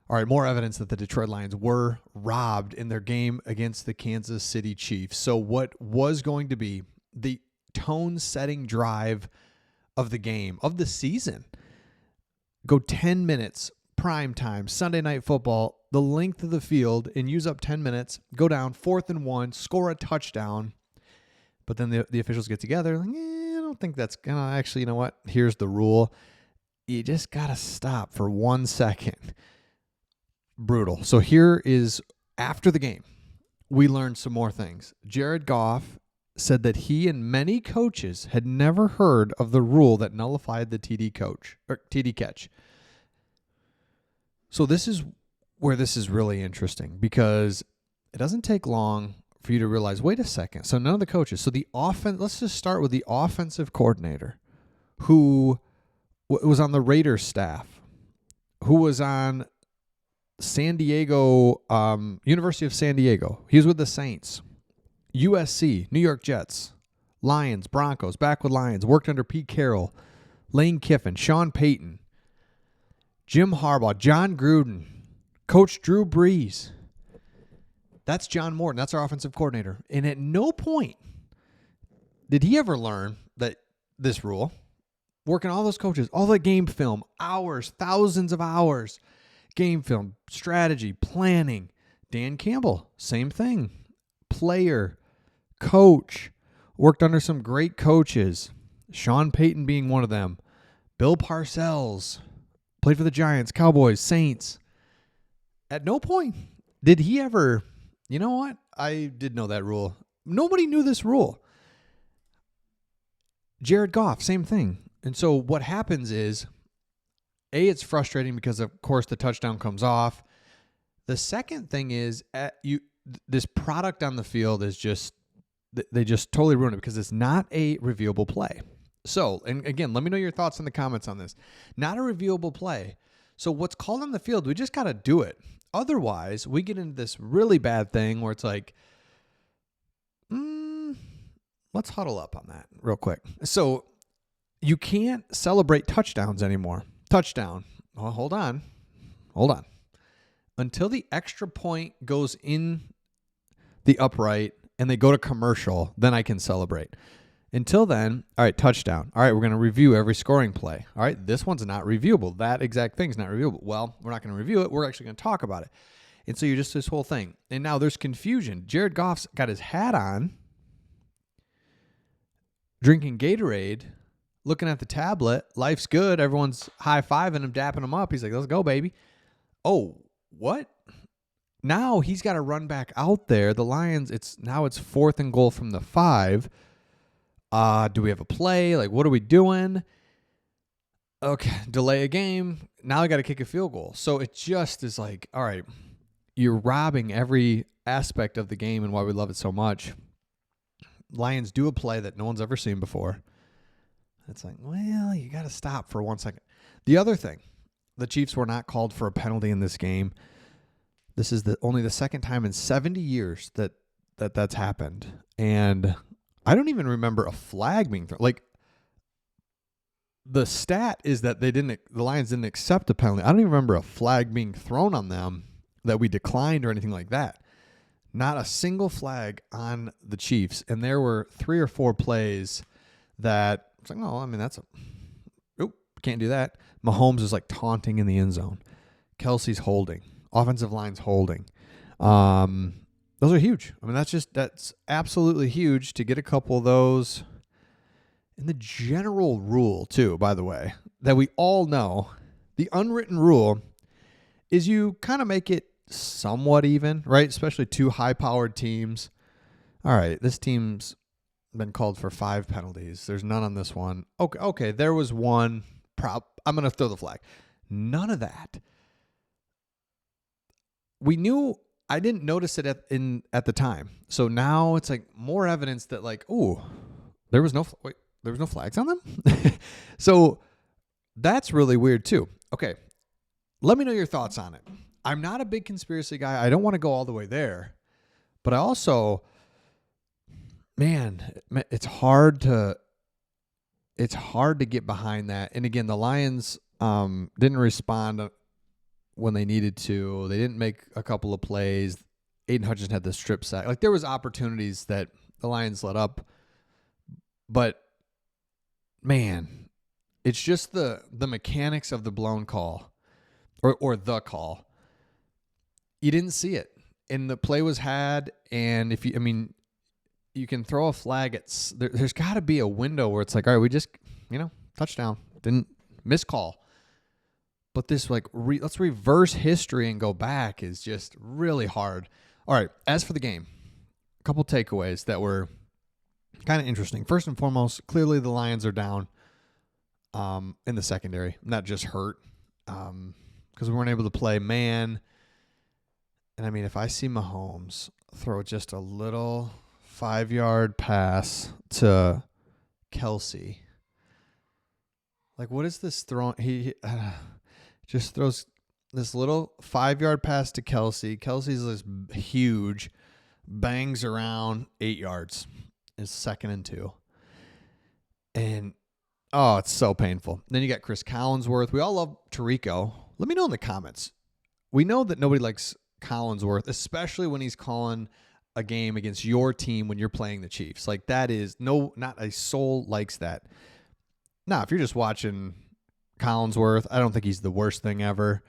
All right, more evidence that the Detroit Lions were robbed in their game against the Kansas City Chiefs. So what was going to be the tone-setting drive of the game, of the season, go 10 minutes, prime time, Sunday Night Football, the length of the field, and use up 10 minutes, go down 4th and 1, score a touchdown. But then the officials get together, like, I don't think that's going to actually, you know what? Here's the rule. You just got to stop for 1 second. Brutal. So here is, after the game, we learned some more things. Jared Goff said that he and many coaches had never heard of the rule that nullified the TD catch. So this is where this is really interesting, because it doesn't take long for you to realize, wait a second. So none of the coaches. So the offense, let's just start with the offensive coordinator who was on the Raiders staff, who was on San Diego, University of San Diego. He was with the Saints, USC, New York Jets, Lions, Broncos, back with Lions, worked under Pete Carroll, Lane Kiffin, Sean Payton, Jim Harbaugh, John Gruden, Coach Drew Brees. That's John Morton. That's our offensive coordinator. And at no point did he ever learn that this rule, working all those coaches, all the game film, hours, thousands of hours, game film, strategy, planning. Dan Campbell, same thing. Player, coach, worked under some great coaches. Sean Payton being one of them. Bill Parcells, played for the Giants, Cowboys, Saints. At no point did he ever, you know what? I did know that rule. Nobody knew this rule. Jared Goff, same thing. And so what happens is, it's frustrating because, of course, the touchdown comes off. The second thing is, this product on the field is just, they just totally ruin it because it's not a reviewable play. So, and again, let me know your thoughts in the comments on this. Not a reviewable play. So what's called on the field, we just got to do it. Otherwise, we get into this really bad thing where it's like, let's huddle up on that real quick. So you can't celebrate touchdowns anymore. Touchdown. Oh, hold on. Until the extra point goes in the upright and they go to commercial, then I can celebrate. Until then, all right, touchdown. All right, we're going to review every scoring play. All right, this one's not reviewable. That exact thing's not reviewable. Well, we're not going to review it. We're actually going to talk about it. And so you're just this whole thing. And now there's confusion. Jared Goff's got his hat on, drinking Gatorade, looking at the tablet. Life's good. Everyone's high-fiving him, dapping him up. He's like, let's go, baby. Oh, what? Now he's got to run back out there. The Lions, it's 4th and goal from the 5. Do we have a play? Like, what are we doing? Okay, delay a game. Now I got to kick a field goal. So it just is like, all right, you're robbing every aspect of the game and why we love it so much. Lions do a play that no one's ever seen before. It's like, well, you got to stop for 1 second. The other thing, the Chiefs were not called for a penalty in this game. This is only the second time in 70 years that's happened. And I don't even remember a flag being thrown. Like, the stat is that the Lions didn't accept a penalty. I don't even remember a flag being thrown on them that we declined or anything like that. Not a single flag on the Chiefs. And there were 3 or 4 plays that it's like, oh, I mean, can't do that. Mahomes is like taunting in the end zone. Kelce's holding. Offensive line's holding. Those are huge. I mean, that's absolutely huge to get a couple of those. And the general rule, too, by the way, that we all know, the unwritten rule is you kind of make it somewhat even, right? Especially 2 high-powered teams. All right, this team's been called for 5 penalties. There's none on this one. Okay, there was one. I'm going to throw the flag. None of that. We knew. I didn't notice it at the time. So now it's like more evidence that like, ooh, there was no flags on them. So that's really weird too. Okay. Let me know your thoughts on it. I'm not a big conspiracy guy. I don't want to go all the way there, but I also, man, it's hard to get behind that. And again, the Lions didn't respond when they needed to. They didn't make a couple of plays. Aiden Hutchinson had the strip sack. Like, there was opportunities that the Lions let up. But, man, it's just the mechanics of the blown call or the call. You didn't see it. And the play was had, and you can throw a flag at there's got to be a window where it's like, all right, we just, touchdown. Didn't miss call. But this, like, let's reverse history and go back is just really hard. All right, as for the game, a couple takeaways that were kind of interesting. First and foremost, clearly the Lions are down in the secondary, not just hurt, because we weren't able to play man. And, if I see Mahomes throw just a little 5-yard pass to Kelce, like, what is this throwing? He just throws this little 5-yard pass to Kelce. Kelce's this huge, bangs around 8 yards. It's 2nd and 2. And, it's so painful. Then you got Chris Collinsworth. We all love Tirico. Let me know in the comments. We know that nobody likes Collinsworth, especially when he's calling a game against your team when you're playing the Chiefs. Like, that is not a soul likes that. Now, if you're just watching Collinsworth, I don't think he's the worst thing ever,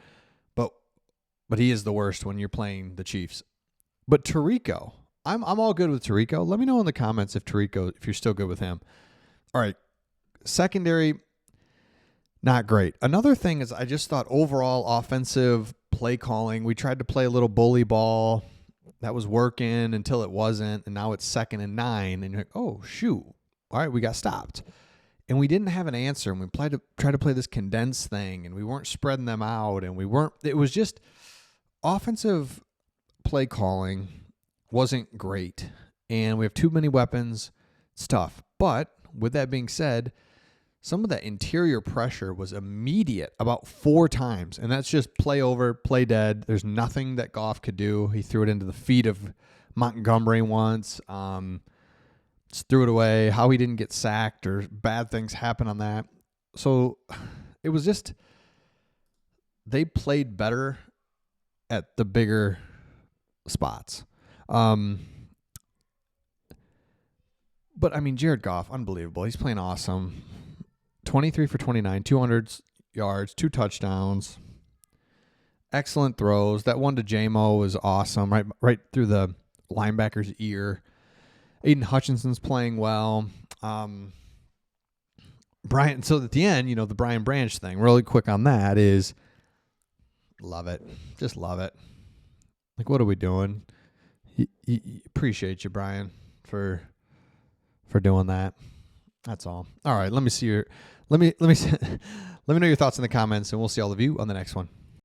but he is the worst when you're playing the Chiefs. But Tirico, I'm all good with Tirico. Let me know in the comments if you're still good with him. All right, secondary, not great. Another thing is I just thought overall offensive play calling, we tried to play a little bully ball. That was working until it wasn't, and now it's 2nd and 9, and you're like, oh, shoot. All right, we got stopped. And we didn't have an answer, and we tried to play this condensed thing, and we weren't spreading them out, and it was just offensive play calling wasn't great, and we have too many weapons. It's tough. But with that being said, some of that interior pressure was immediate about 4 times, and that's just play over, play dead. There's nothing that Goff could do. He threw it into the feet of Montgomery once. Just threw it away. How he didn't get sacked or bad things happen on that. So it was just they played better at the bigger spots. But, Jared Goff, unbelievable. He's playing awesome. 23 for 29, 200 yards, 2 touchdowns. Excellent throws. That one to J-Mo was awesome, right through the linebacker's ear. Aiden Hutchinson's playing well. Brian, so at the end, the Brian Branch thing, really quick on that is love it. Just love it. Like, what are we doing? Appreciate you, Brian, for doing that. That's all. All right, let me know your thoughts in the comments, and we'll see all of you on the next one.